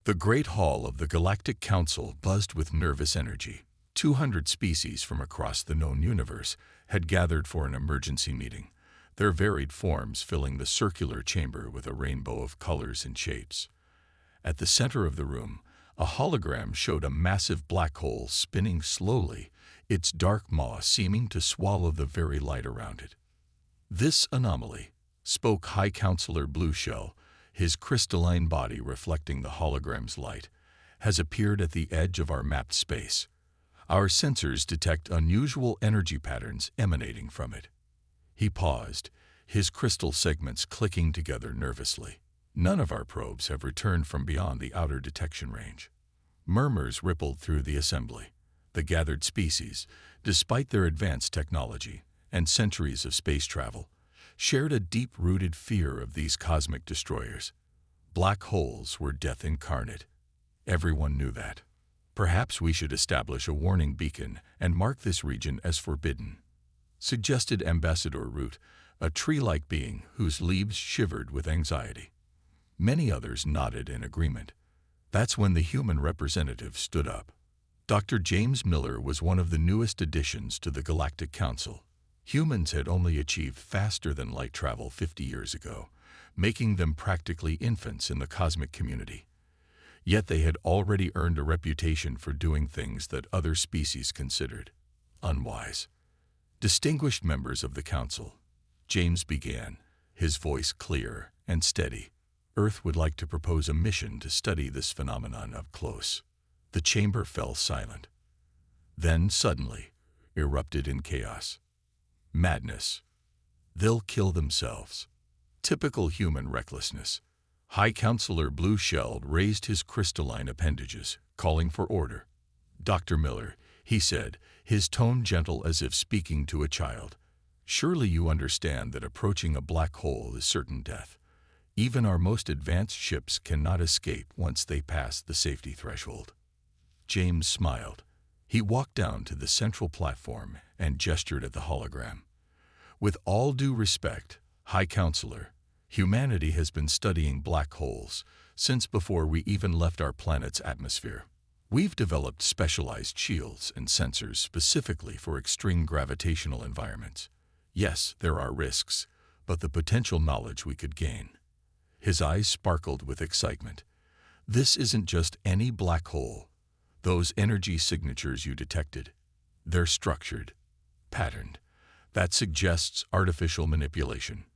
The Great Hall of the Galactic Council buzzed with nervous energy. 200 species from across the known universe had gathered for an emergency meeting, their varied forms filling the circular chamber with a rainbow of colors and shapes. At the center of the room, a hologram showed a massive black hole spinning slowly, its dark maw seeming to swallow the very light around it. "This anomaly," spoke High Counselor Blueshell, his crystalline body reflecting the hologram's light, "has appeared at the edge of our mapped space. Our sensors detect unusual energy patterns emanating from it." He paused, his crystal segments clicking together nervously. "None of our probes have returned from beyond the outer detection range." Murmurs rippled through the assembly. The gathered species, despite their advanced technology and centuries of space travel, shared a deep-rooted fear of these cosmic destroyers. Black holes were death incarnate. Everyone knew that. "Perhaps we should establish a warning beacon and mark this region as forbidden," suggested Ambassador Root, a tree-like being whose leaves shivered with anxiety. Many others nodded in agreement. That's when the human representative stood up. Dr. James Miller was one of the newest additions to the Galactic Council. Humans had only achieved faster-than-light travel 50 years ago, making them practically infants in the cosmic community. Yet they had already earned a reputation for doing things that other species considered unwise. "Distinguished members of the Council," James began, his voice clear and steady, "Earth would like to propose a mission to study this phenomenon up close." The chamber fell silent. Then, suddenly, erupted in chaos. "Madness. They'll kill themselves." Typical human recklessness. High Counselor Blueshell raised his crystalline appendages, calling for order. "Dr. Miller," he said, his tone gentle as if speaking to a child, "surely you understand that approaching a black hole is certain death. Even our most advanced ships cannot escape once they pass the safety threshold." James smiled. He walked down to the central platform and gestured at the hologram. "With all due respect, High Counselor, humanity has been studying black holes since before we even left our planet's atmosphere. We've developed specialized shields and sensors specifically for extreme gravitational environments. Yes, there are risks, but the potential knowledge we could gain." His eyes sparkled with excitement. "This isn't just any black hole. Those energy signatures you detected, they're structured, patterned. That suggests artificial manipulation."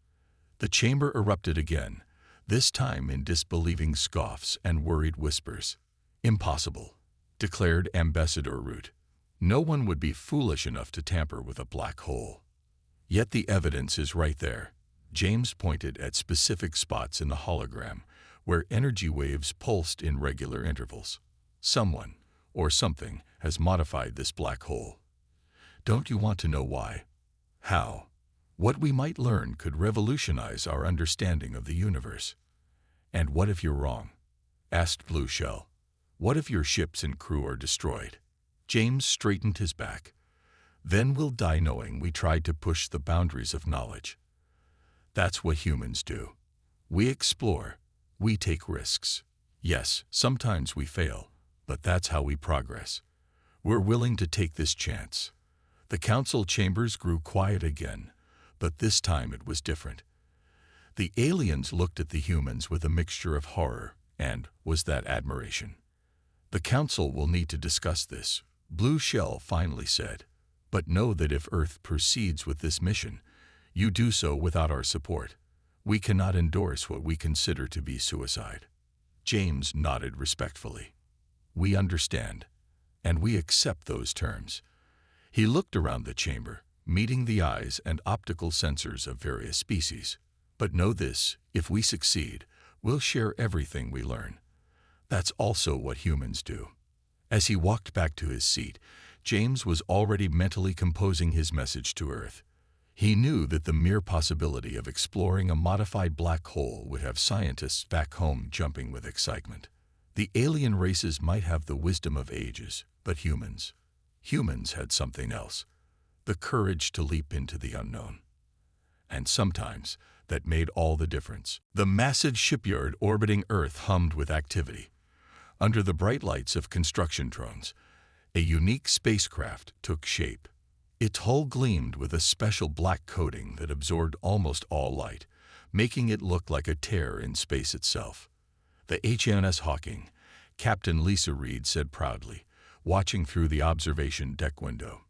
The chamber erupted again, this time in disbelieving scoffs and worried whispers. "Impossible," declared Ambassador Root. "No one would be foolish enough to tamper with a black hole." "Yet the evidence is right there." James pointed at specific spots in the hologram where energy waves pulsed in regular intervals. "Someone, or something, has modified this black hole. Don't you want to know why? How? What we might learn could revolutionize our understanding of the universe." "And what if you're wrong?" asked Blueshell. "What if your ships and crew are destroyed?" James straightened his back. "Then we'll die knowing we tried to push the boundaries of knowledge. That's what humans do. We explore, we take risks. Yes, sometimes we fail, but that's how we progress. We're willing to take this chance." The council chambers grew quiet again, but this time it was different. The aliens looked at the humans with a mixture of horror and, was that admiration? "The council will need to discuss this," Blueshell finally said. "But know that if Earth proceeds with this mission, you do so without our support. We cannot endorse what we consider to be suicide." James nodded respectfully. "We understand, and we accept those terms." He looked around the chamber, meeting the eyes and optical sensors of various species. "But know this, if we succeed, we'll share everything we learn. That's also what humans do." As he walked back to his seat, James was already mentally composing his message to Earth. He knew that the mere possibility of exploring a modified black hole would have scientists back home jumping with excitement. The alien races might have the wisdom of ages, but humans had something else, the courage to leap into the unknown. And sometimes that made all the difference. The massive shipyard orbiting Earth hummed with activity. Under the bright lights of construction drones, a unique spacecraft took shape. Its hull gleamed with a special black coating that absorbed almost all light, making it look like a tear in space itself. The HMS Hawking, Captain Lisa Reed said proudly, watching through the observation deck window.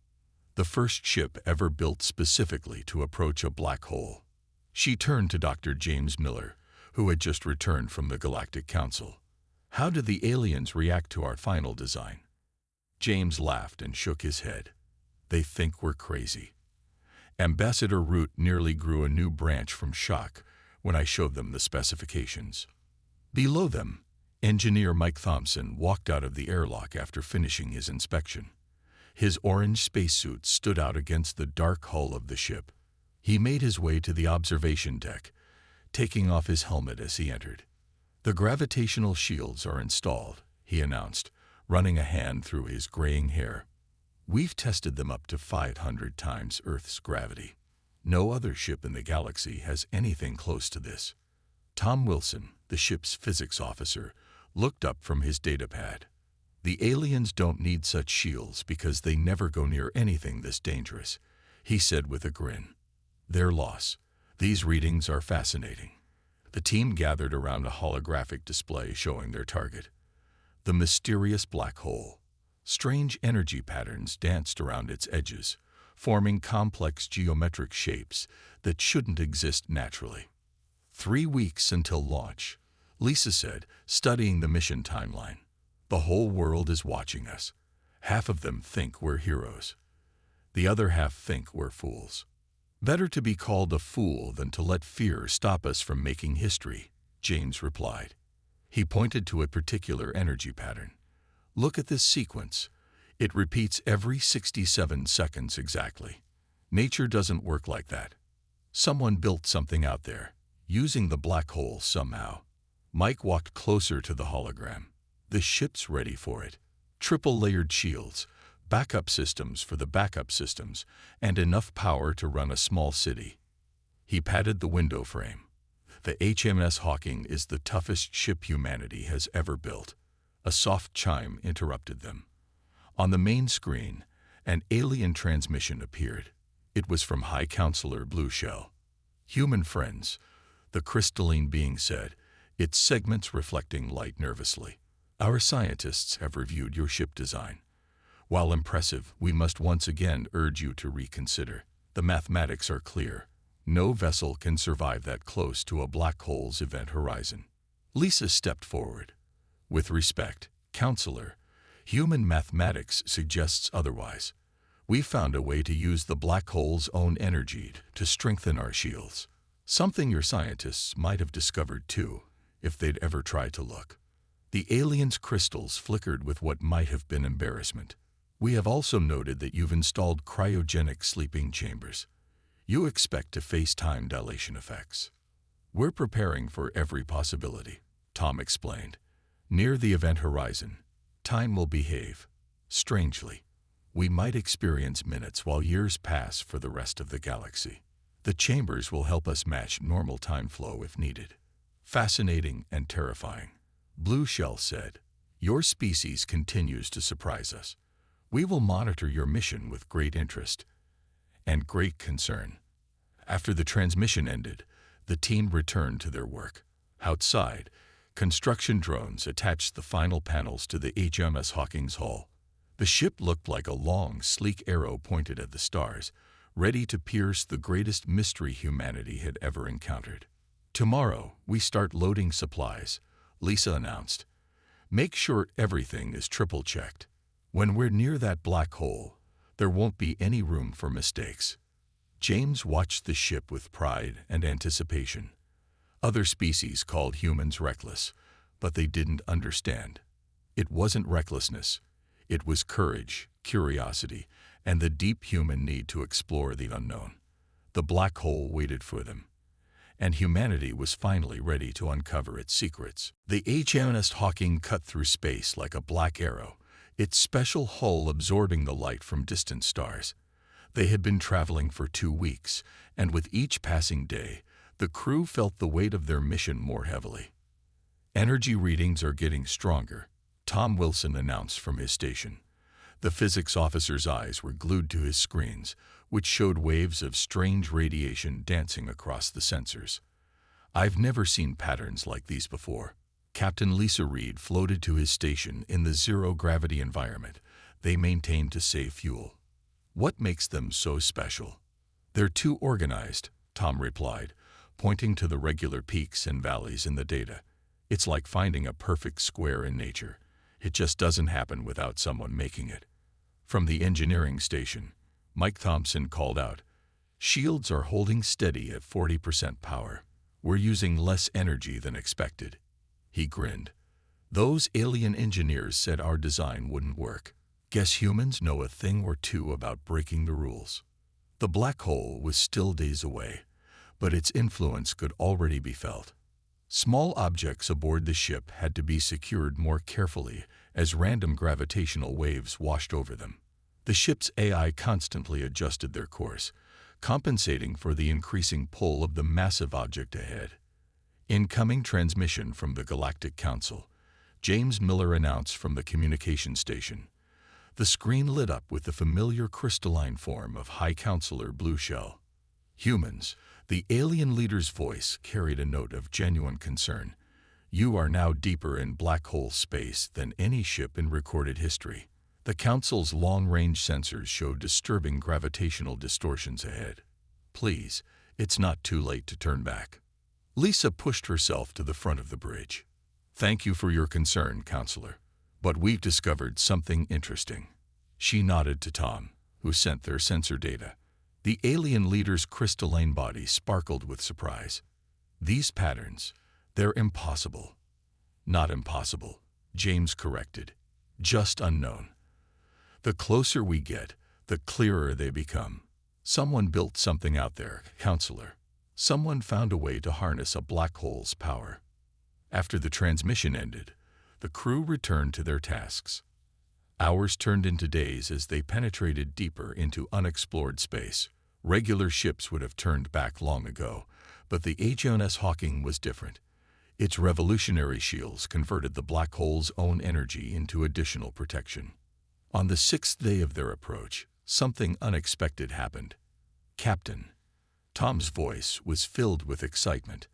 The first ship ever built specifically to approach a black hole. She turned to Dr. James Miller, who had just returned from the Galactic Council. How did the aliens react to our final design? James laughed and shook his head. They think we're crazy. Ambassador Root nearly grew a new branch from shock when I showed them the specifications. Below them, engineer Mike Thompson walked out of the airlock after finishing his inspection. His orange spacesuit stood out against the dark hull of the ship. He made his way to the observation deck, taking off his helmet as he entered. "The gravitational shields are installed," he announced, running a hand through his graying hair. "We've tested them up to 500 times Earth's gravity. No other ship in the galaxy has anything close to this." Tom Wilson, the ship's physics officer, looked up from his datapad. "The aliens don't need such shields because they never go near anything this dangerous," he said with a grin. "Their loss. These readings are fascinating." The team gathered around a holographic display showing their target. The mysterious black hole. Strange energy patterns danced around its edges, forming complex geometric shapes that shouldn't exist naturally. 3 weeks until launch, Lisa said, studying the mission timeline. "The whole world is watching us. Half of them think we're heroes. The other half think we're fools. Better to be called a fool than to let fear stop us from making history," James replied. He pointed to a particular energy pattern. "Look at this sequence. It repeats every 67 seconds exactly. Nature doesn't work like that. Someone built something out there, using the black hole somehow." Mike walked closer to the hologram. "The ship's ready for it. Triple-layered shields, backup systems for the backup systems, and enough power to run a small city." He patted the window frame. "The HMS Hawking is the toughest ship humanity has ever built." A soft chime interrupted them. On the main screen, an alien transmission appeared. It was from High Counselor Blue Shell. "Human friends," the crystalline being said, its segments reflecting light nervously. "Our scientists have reviewed your ship design. While impressive, we must once again urge you to reconsider. The mathematics are clear. No vessel can survive that close to a black hole's event horizon." Lisa stepped forward. "With respect, Counselor, human mathematics suggests otherwise. We found a way to use the black hole's own energy to strengthen our shields. Something your scientists might have discovered too, if they'd ever tried to look." The aliens' crystals flickered with what might have been embarrassment. "We have also noted that you've installed cryogenic sleeping chambers. You expect to face time dilation effects." "We're preparing for every possibility," Tom explained. "Near the event horizon, time will behave strangely. We might experience minutes while years pass for the rest of the galaxy. The chambers will help us match normal time flow if needed." "Fascinating and terrifying," Blue Shell said. "Your species continues to surprise us. We will monitor your mission with great interest and great concern." After the transmission ended, the team returned to their work. Outside, construction drones attached the final panels to the HMS Hawking's hull. The ship looked like a long, sleek arrow pointed at the stars, ready to pierce the greatest mystery humanity had ever encountered. "Tomorrow, we start loading supplies," Lisa announced. "Make sure everything is triple-checked. When we're near that black hole, there won't be any room for mistakes." James watched the ship with pride and anticipation. Other species called humans reckless, but they didn't understand. It wasn't recklessness. It was courage, curiosity, and the deep human need to explore the unknown. The black hole waited for them, and humanity was finally ready to uncover its secrets. The HMS Hawking cut through space like a black arrow, its special hull absorbing the light from distant stars. They had been traveling for 2 weeks, and with each passing day, the crew felt the weight of their mission more heavily. "Energy readings are getting stronger," Tom Wilson announced from his station. The physics officer's eyes were glued to his screens, which showed waves of strange radiation dancing across the sensors. I've never seen patterns like these before. Captain Lisa Reed floated to his station in the zero-gravity environment they maintained to save fuel. What makes them so special? They're too organized, Tom replied, pointing to the regular peaks and valleys in the data. It's like finding a perfect square in nature. It just doesn't happen without someone making it. From the engineering station, Mike Thompson called out, "Shields are holding steady at 40% power. We're using less energy than expected." He grinned. "Those alien engineers said our design wouldn't work. Guess humans know a thing or two about breaking the rules." The black hole was still days away, but its influence could already be felt. Small objects aboard the ship had to be secured more carefully as random gravitational waves washed over them. The ship's AI constantly adjusted their course, compensating for the increasing pull of the massive object ahead. "Incoming transmission from the Galactic Council," James Miller announced from the communication station. The screen lit up with the familiar crystalline form of High Counselor Blue Shell. "Humans," the alien leader's voice carried a note of genuine concern. "You are now deeper in black hole space than any ship in recorded history." The Council's long-range sensors showed disturbing gravitational distortions ahead. "Please, it's not too late to turn back." Lisa pushed herself to the front of the bridge. "Thank you for your concern, Counselor, but we've discovered something interesting." She nodded to Tom, who sent their sensor data. The alien leader's crystalline body sparkled with surprise. "These patterns, they're impossible." "Not impossible," James corrected. "Just unknown. The closer we get, the clearer they become. Someone built something out there, Counselor. Someone found a way to harness a black hole's power." After the transmission ended, the crew returned to their tasks. Hours turned into days as they penetrated deeper into unexplored space. Regular ships would have turned back long ago, but the HMS Hawking was different. Its revolutionary shields converted the black hole's own energy into additional protection. On the 6th day of their approach, something unexpected happened. "Captain," Tom's voice was filled with excitement,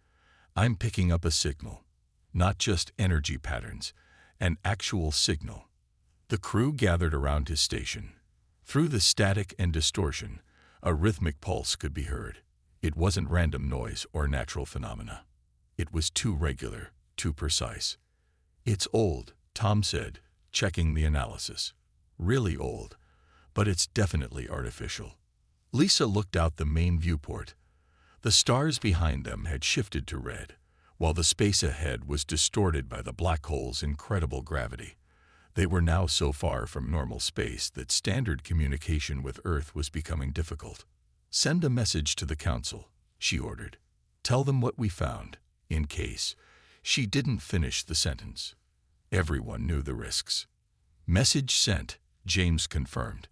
"I'm picking up a signal. Not just energy patterns, an actual signal." The crew gathered around his station. Through the static and distortion, a rhythmic pulse could be heard. It wasn't random noise or natural phenomena. It was too regular, too precise. "It's old," Tom said, checking the analysis. "Really old, but it's definitely artificial." Lisa looked out the main viewport. The stars behind them had shifted to red, while the space ahead was distorted by the black hole's incredible gravity. They were now so far from normal space that standard communication with Earth was becoming difficult. "Send a message to the Council," she ordered. "Tell them what we found, in case." She didn't finish the sentence. Everyone knew the risks. "Message sent," James confirmed.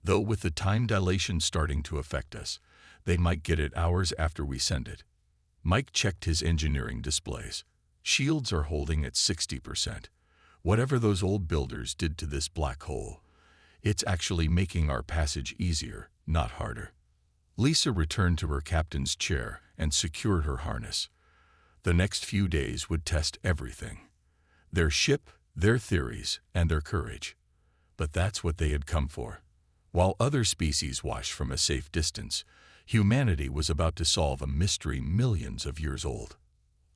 "Though with the time dilation starting to affect us, they might get it hours after we send it." Mike checked his engineering displays. "Shields are holding at 60%. Whatever those old builders did to this black hole, it's actually making our passage easier, not harder." Lisa returned to her captain's chair and secured her harness. The next few days would test everything. Their ship, their theories, and their courage. But that's what they had come for. While other species watched from a safe distance, humanity was about to solve a mystery millions of years old.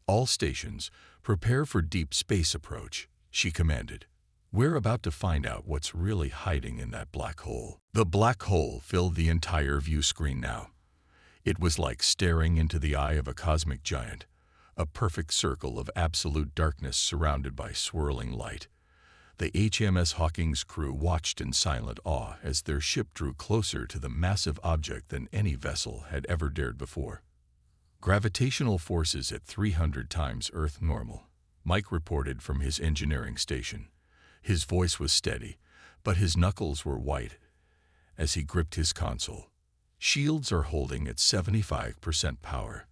"All stations, prepare for deep space approach," she commanded. "We're about to find out what's really hiding in that black hole." The black hole filled the entire view screen now. It was like staring into the eye of a cosmic giant, a perfect circle of absolute darkness surrounded by swirling light. The HMS Hawking's crew watched in silent awe as their ship drew closer to the massive object than any vessel had ever dared before. "Gravitational forces at 300 times Earth normal," Mike reported from his engineering station. His voice was steady, but his knuckles were white as he gripped his console. "Shields are holding at 75% power.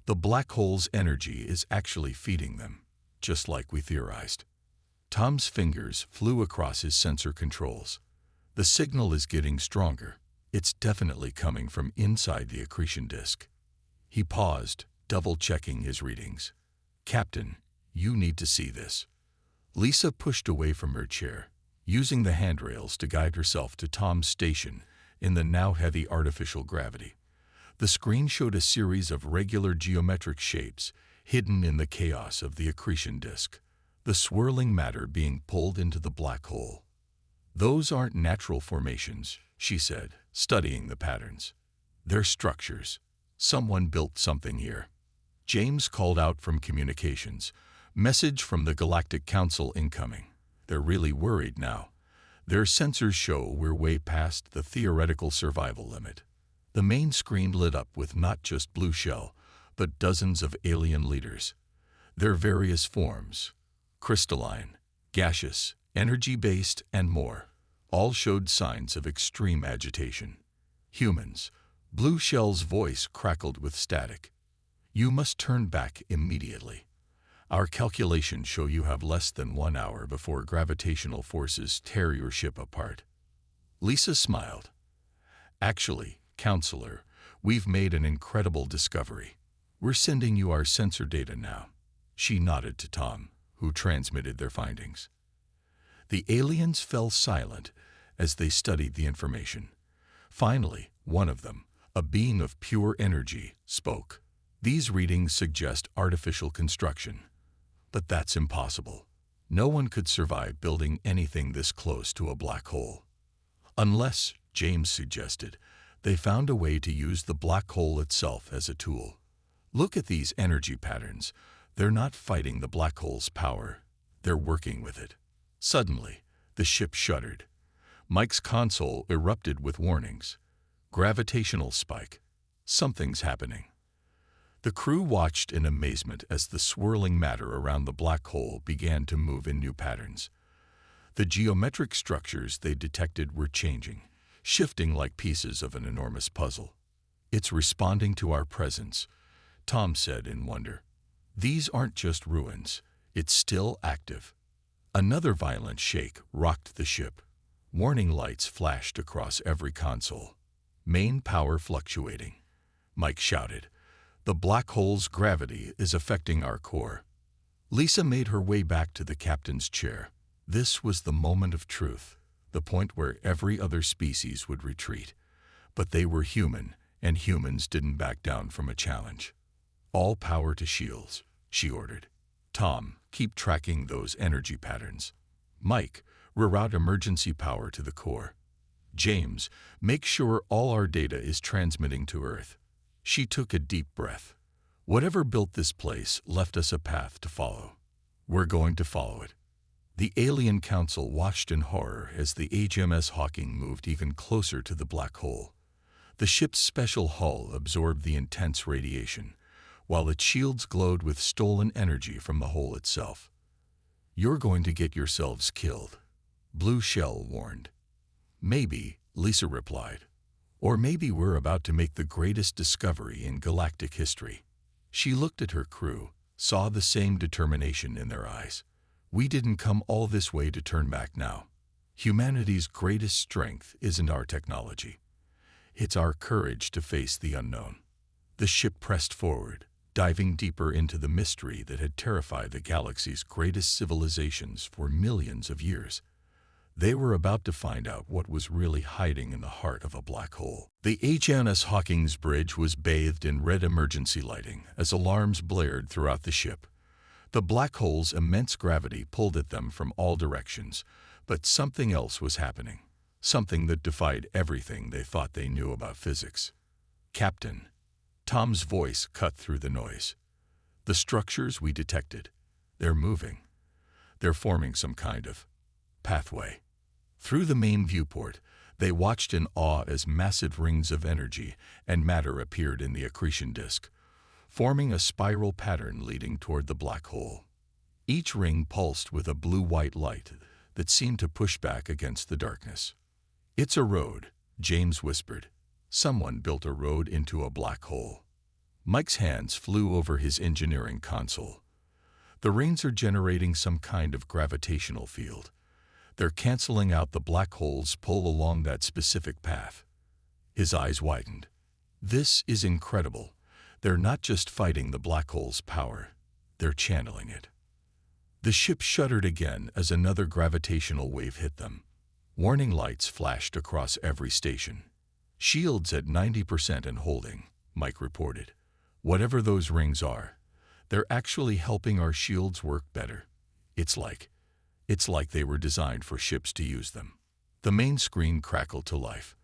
The black hole's energy is actually feeding them, just like we theorized." Tom's fingers flew across his sensor controls. The signal is getting stronger. It's definitely coming from inside the accretion disk. He paused, double-checking his readings. Captain, you need to see this. Lisa pushed away from her chair, using the handrails to guide herself to Tom's station in the now heavy artificial gravity. The screen showed a series of regular geometric shapes hidden in the chaos of the accretion disk, the swirling matter being pulled into the black hole. Those aren't natural formations, she said, studying the patterns. They're structures. Someone built something here. James called out from communications. Message from the Galactic Council incoming. They're really worried now. Their sensors show we're way past the theoretical survival limit. The main screen lit up with not just Blue Shell, but dozens of alien leaders. Their various forms, crystalline, gaseous, energy-based, and more, all showed signs of extreme agitation. Humans. Blue Shell's voice crackled with static. You must turn back immediately. Our calculations show you have less than 1 hour before gravitational forces tear your ship apart. Lisa smiled. Actually, Counselor, we've made an incredible discovery. We're sending you our sensor data now. She nodded to Tom, who transmitted their findings. The aliens fell silent as they studied the information. Finally, one of them, a being of pure energy, spoke. These readings suggest artificial construction. But that's impossible. No one could survive building anything this close to a black hole. Unless, James suggested, they found a way to use the black hole itself as a tool. Look at these energy patterns. They're not fighting the black hole's power. They're working with it. Suddenly, the ship shuddered. Mike's console erupted with warnings. Gravitational spike. Something's happening. The crew watched in amazement as the swirling matter around the black hole began to move in new patterns. The geometric structures they detected were changing, shifting like pieces of an enormous puzzle. It's responding to our presence, Tom said in wonder. These aren't just ruins. It's still active. Another violent shake rocked the ship. Warning lights flashed across every console. Main power fluctuating. Mike shouted. The black hole's gravity is affecting our core. Lisa made her way back to the captain's chair. This was the moment of truth, the point where every other species would retreat. But they were human, and humans didn't back down from a challenge. All power to shields, she ordered. Tom, keep tracking those energy patterns. Mike, reroute emergency power to the core. James, make sure all our data is transmitting to Earth. She took a deep breath. Whatever built this place left us a path to follow. We're going to follow it. The Alien Council watched in horror as the HMS Hawking moved even closer to the black hole. The ship's special hull absorbed the intense radiation, while its shields glowed with stolen energy from the hole itself. You're going to get yourselves killed, Blue Shell warned. Maybe, Lisa replied. Or maybe we're about to make the greatest discovery in galactic history. She looked at her crew, saw the same determination in their eyes. We didn't come all this way to turn back now. Humanity's greatest strength isn't our technology. It's our courage to face the unknown. The ship pressed forward, diving deeper into the mystery that had terrified the galaxy's greatest civilizations for millions of years. They were about to find out what was really hiding in the heart of a black hole. The HMS Hawking's bridge was bathed in red emergency lighting as alarms blared throughout the ship. The black hole's immense gravity pulled at them from all directions, but something else was happening, something that defied everything they thought they knew about physics. Captain, Tom's voice cut through the noise. The structures we detected, they're moving. They're forming some kind of pathway. Through the main viewport, they watched in awe as massive rings of energy and matter appeared in the accretion disk, forming a spiral pattern leading toward the black hole. Each ring pulsed with a blue-white light that seemed to push back against the darkness. It's a road, James whispered. Someone built a road into a black hole. Mike's hands flew over his engineering console. The rings are generating some kind of gravitational field. They're canceling out the black hole's pull along that specific path. His eyes widened. This is incredible. They're not just fighting the black hole's power, they're channeling it. The ship shuddered again as another gravitational wave hit them. Warning lights flashed across every station. Shields at 90% and holding, Mike reported. Whatever those rings are, they're actually helping our shields work better. It's like they were designed for ships to use them. The main screen crackled to life.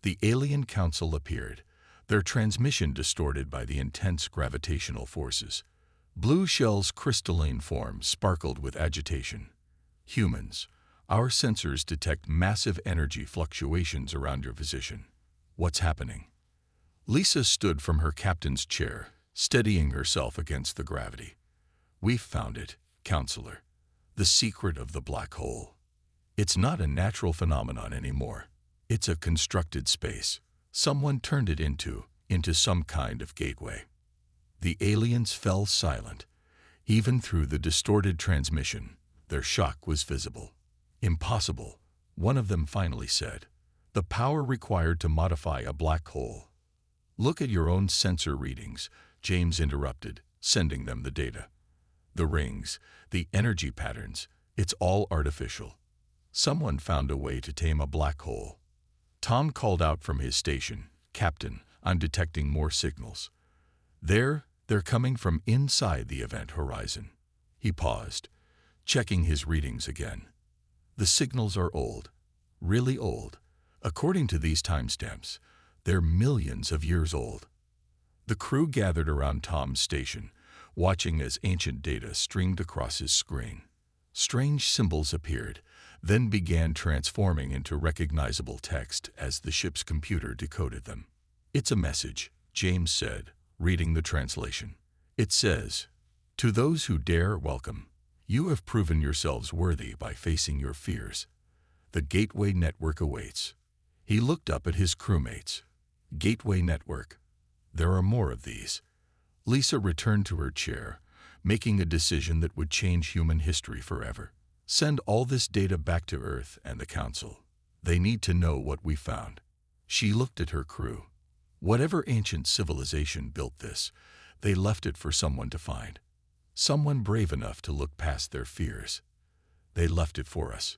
The alien council appeared, their transmission distorted by the intense gravitational forces. Blue Shell's crystalline form sparkled with agitation. Humans, our sensors detect massive energy fluctuations around your position. What's happening? Lisa stood from her captain's chair, steadying herself against the gravity. We've found it, counselor. The secret of the black hole. It's not a natural phenomenon anymore. It's a constructed space. Someone turned it into some kind of gateway. The aliens fell silent. Even through the distorted transmission, their shock was visible. Impossible, one of them finally said. The power required to modify a black hole. Look at your own sensor readings, James interrupted, sending them the data. The rings, the energy patterns, it's all artificial. Someone found a way to tame a black hole. Tom called out from his station, Captain, I'm detecting more signals. They're coming from inside the event horizon. He paused, checking his readings again. The signals are old, really old. According to these timestamps, they're millions of years old. The crew gathered around Tom's station, watching as ancient data streamed across his screen. Strange symbols appeared, then began transforming into recognizable text as the ship's computer decoded them. It's a message, James said, reading the translation. It says, "To those who dare, welcome. You have proven yourselves worthy by facing your fears. The Gateway Network awaits." He looked up at his crewmates. Gateway Network. There are more of these. Lisa returned to her chair, making a decision that would change human history forever. Send all this data back to Earth and the Council. They need to know what we found. She looked at her crew. Whatever ancient civilization built this, they left it for someone to find. Someone brave enough to look past their fears. They left it for us.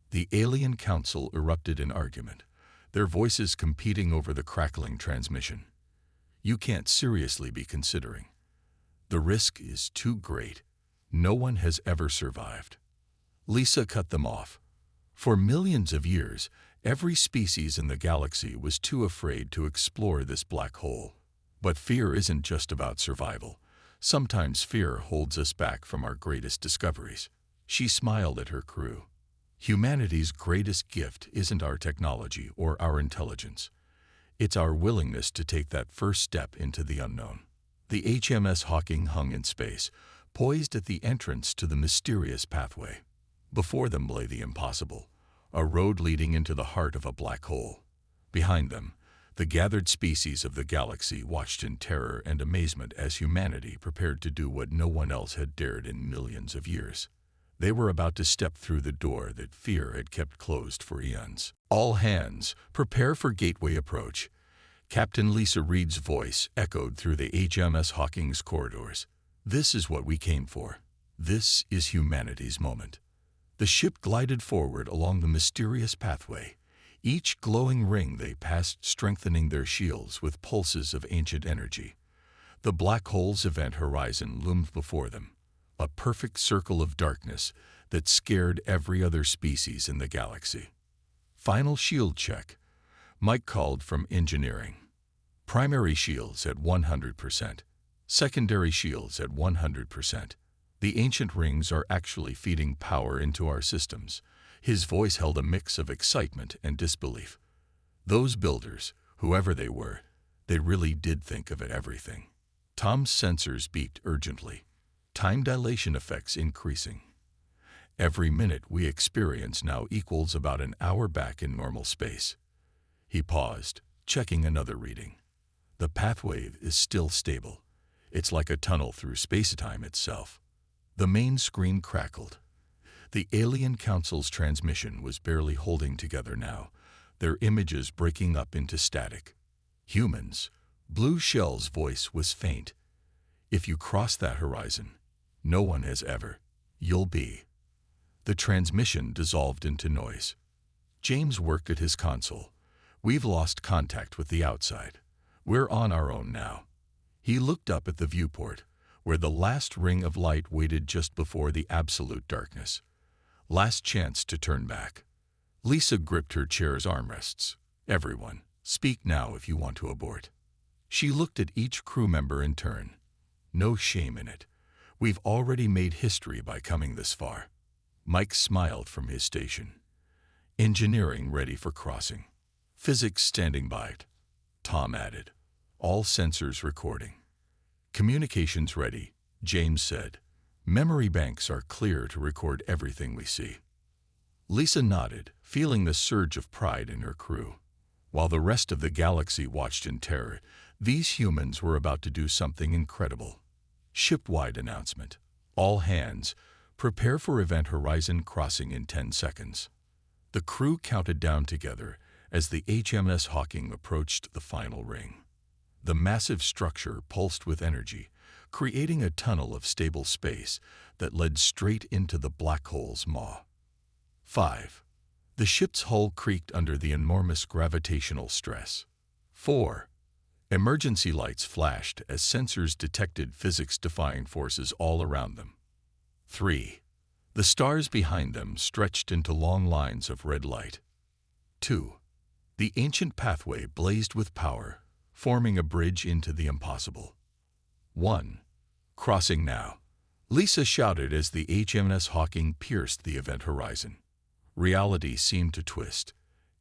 The alien council erupted in argument, their voices competing over the crackling transmission. You can't seriously be considering. The risk is too great. No one has ever survived. Lisa cut them off. For millions of years, every species in the galaxy was too afraid to explore this black hole. But fear isn't just about survival. Sometimes fear holds us back from our greatest discoveries. She smiled at her crew. Humanity's greatest gift isn't our technology or our intelligence. It's our willingness to take that first step into the unknown. The HMS Hawking hung in space, poised at the entrance to the mysterious pathway. Before them lay the impossible, a road leading into the heart of a black hole. Behind them, the gathered species of the galaxy watched in terror and amazement as humanity prepared to do what no one else had dared in millions of years. They were about to step through the door that fear had kept closed for eons. All hands, prepare for gateway approach. Captain Lisa Reed's voice echoed through the HMS Hawking's corridors. This is what we came for. This is humanity's moment. The ship glided forward along the mysterious pathway, each glowing ring they passed strengthening their shields with pulses of ancient energy. The black hole's event horizon loomed before them, a perfect circle of darkness that scared every other species in the galaxy. Final shield check, Mike called from engineering. Primary shields at 100%. Secondary shields at 100%. The ancient rings are actually feeding power into our systems. His voice held a mix of excitement and disbelief. Those builders, whoever they were, they really did think of everything. Tom's sensors beeped urgently. Time dilation effects increasing. Every minute we experience now equals about an hour back in normal space. He paused, checking another reading. The pathway is still stable. It's like a tunnel through space-time itself. The main screen crackled. The alien council's transmission was barely holding together now, their images breaking up into static. Humans. Blue Shell's voice was faint. If you cross that horizon, no one has ever. You'll be. The transmission dissolved into noise. James worked at his console. We've lost contact with the outside. We're on our own now. He looked up at the viewport, where the last ring of light waited just before the absolute darkness. Last chance to turn back. Lisa gripped her chair's armrests. Everyone, speak now if you want to abort. She looked at each crew member in turn. No shame in it. We've already made history by coming this far. Mike smiled from his station. Engineering ready for crossing. Physics standing by it. Tom added. All sensors recording. Communications ready, James said. Memory banks are clear to record everything we see. Lisa nodded, feeling the surge of pride in her crew. While the rest of the galaxy watched in terror, these humans were about to do something incredible. Ship-wide announcement. All hands, prepare for Event Horizon crossing in 10 seconds. The crew counted down together as the HMS Hawking approached the final ring. The massive structure pulsed with energy, creating a tunnel of stable space that led straight into the black hole's maw. 5. The ship's hull creaked under the enormous gravitational stress. 4. Emergency lights flashed as sensors detected physics-defying forces all around them. 3. The stars behind them stretched into long lines of red light. 2. The ancient pathway blazed with power, forming a bridge into the impossible. 1. Crossing now. Lisa shouted as the HMS Hawking pierced the event horizon. Reality seemed to twist.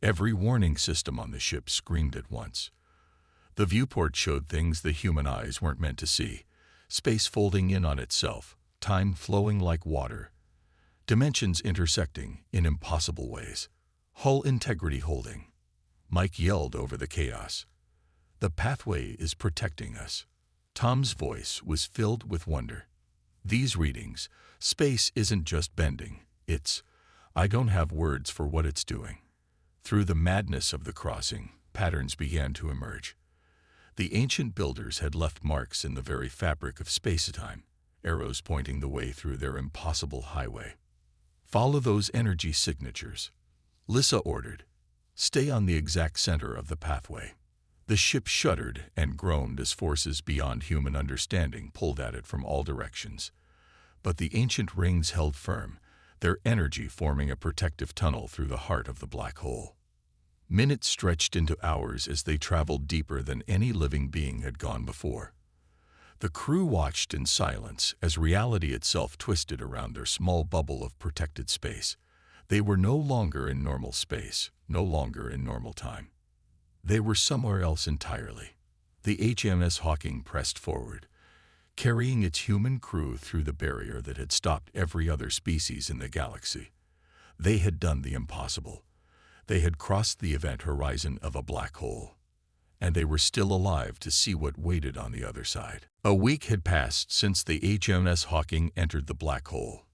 Every warning system on the ship screamed at once. The viewport showed things the human eyes weren't meant to see. Space folding in on itself, time flowing like water. Dimensions intersecting in impossible ways. Hull integrity holding. Mike yelled over the chaos. The pathway is protecting us. Tom's voice was filled with wonder. These readings, space isn't just bending, it's, I don't have words for what it's doing. Through the madness of the crossing, patterns began to emerge. The ancient builders had left marks in the very fabric of space-time, arrows pointing the way through their impossible highway. Follow those energy signatures. Lisa ordered. Stay on the exact center of the pathway. The ship shuddered and groaned as forces beyond human understanding pulled at it from all directions. But the ancient rings held firm, their energy forming a protective tunnel through the heart of the black hole. Minutes stretched into hours as they traveled deeper than any living being had gone before. The crew watched in silence as reality itself twisted around their small bubble of protected space. They were no longer in normal space, no longer in normal time. They were somewhere else entirely. The HMS Hawking pressed forward, carrying its human crew through the barrier that had stopped every other species in the galaxy. They had done the impossible. They had crossed the event horizon of a black hole, and they were still alive to see what waited on the other side. A week had passed since the HMS Hawking entered the black hole.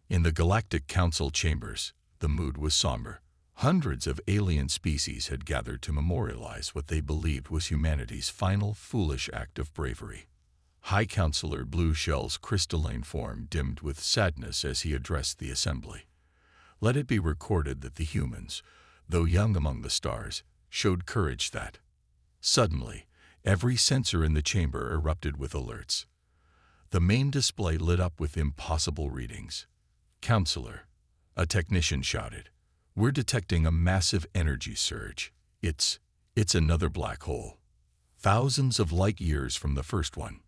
In the Galactic Council chambers, the mood was somber. Hundreds of alien species had gathered to memorialize what they believed was humanity's final foolish act of bravery. High Counselor Blue Shell's crystalline form dimmed with sadness as he addressed the assembly. Let it be recorded that the humans, though young among the stars, showed courage that. Suddenly, every sensor in the chamber erupted with alerts. The main display lit up with impossible readings. Counselor, a technician shouted, we're detecting a massive energy surge. It's another black hole. Thousands of light years from the first one.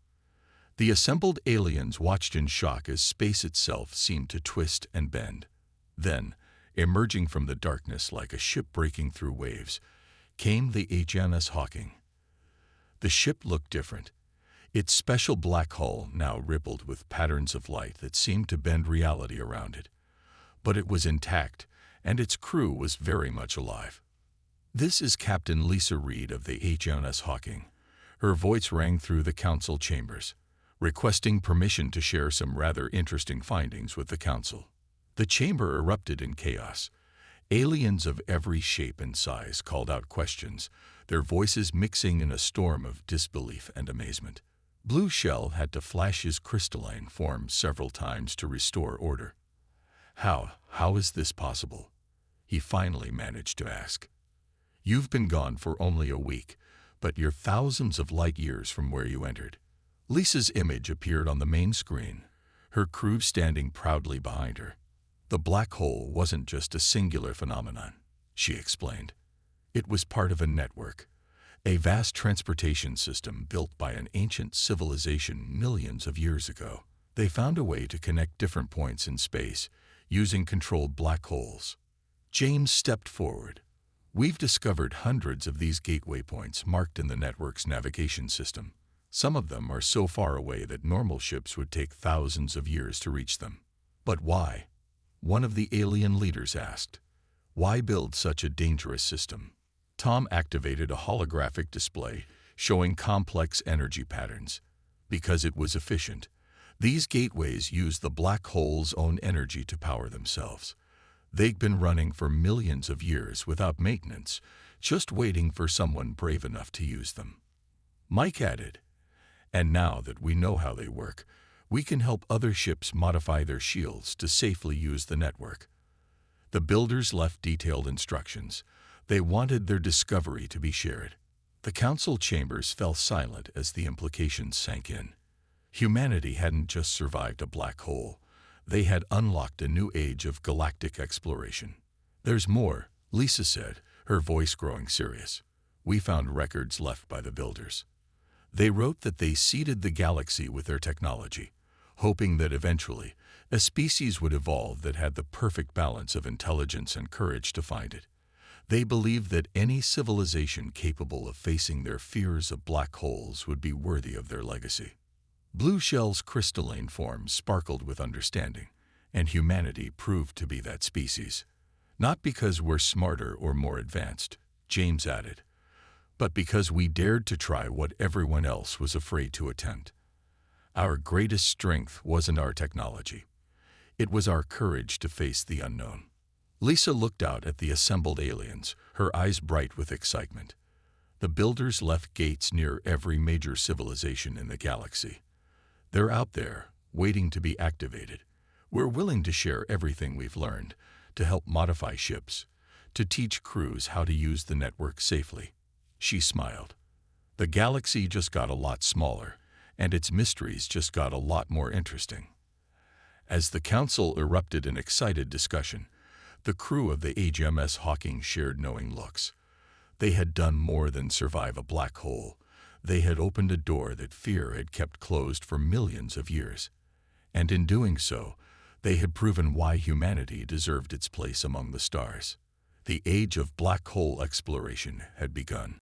The assembled aliens watched in shock as space itself seemed to twist and bend. Then, emerging from the darkness like a ship breaking through waves, came the HMS Hawking. The ship looked different. Its special black hull now rippled with patterns of light that seemed to bend reality around it. But it was intact, and its crew was very much alive. This is Captain Lisa Reed of the HMS Hawking. Her voice rang through the council chambers. requesting permission to share some rather interesting findings with the Council. The chamber erupted in chaos. Aliens of every shape and size called out questions, their voices mixing in a storm of disbelief and amazement. Blue Shell had to flash his crystalline form several times to restore order. How is this possible? He finally managed to ask. You've been gone for only a week, but you're thousands of light years from where you entered. Lisa's image appeared on the main screen, her crew standing proudly behind her. The black hole wasn't just a singular phenomenon, she explained. It was part of a network, a vast transportation system built by an ancient civilization millions of years ago. They found a way to connect different points in space using controlled black holes. James stepped forward. We've discovered hundreds of these gateway points marked in the network's navigation system. Some of them are so far away that normal ships would take thousands of years to reach them. But why? One of the alien leaders asked. Why build such a dangerous system? Tom activated a holographic display showing complex energy patterns. Because it was efficient. These gateways use the black hole's own energy to power themselves. They've been running for millions of years without maintenance, just waiting for someone brave enough to use them. Mike added, and now that we know how they work, we can help other ships modify their shields to safely use the network. The builders left detailed instructions. They wanted their discovery to be shared. The council chambers fell silent as the implications sank in. Humanity hadn't just survived a black hole. They had unlocked a new age of galactic exploration. There's more, Lisa said, her voice growing serious. We found records left by the builders. They wrote that they seeded the galaxy with their technology, hoping that eventually a species would evolve that had the perfect balance of intelligence and courage to find it. They believed that any civilization capable of facing their fears of black holes would be worthy of their legacy. Blue Shell's crystalline form sparkled with understanding, and humanity proved to be that species. Not because we're smarter or more advanced, James added, but because we dared to try what everyone else was afraid to attempt. Our greatest strength wasn't our technology. It was our courage to face the unknown. Lisa looked out at the assembled aliens, her eyes bright with excitement. The builders left gates near every major civilization in the galaxy. They're out there, waiting to be activated. We're willing to share everything we've learned, to help modify ships, to teach crews how to use the network safely. She smiled. The galaxy just got a lot smaller, and its mysteries just got a lot more interesting. As the council erupted in excited discussion, the crew of the HMS Hawking shared knowing looks. They had done more than survive a black hole. They had opened a door that fear had kept closed for millions of years. And in doing so, they had proven why humanity deserved its place among the stars. The age of black hole exploration had begun.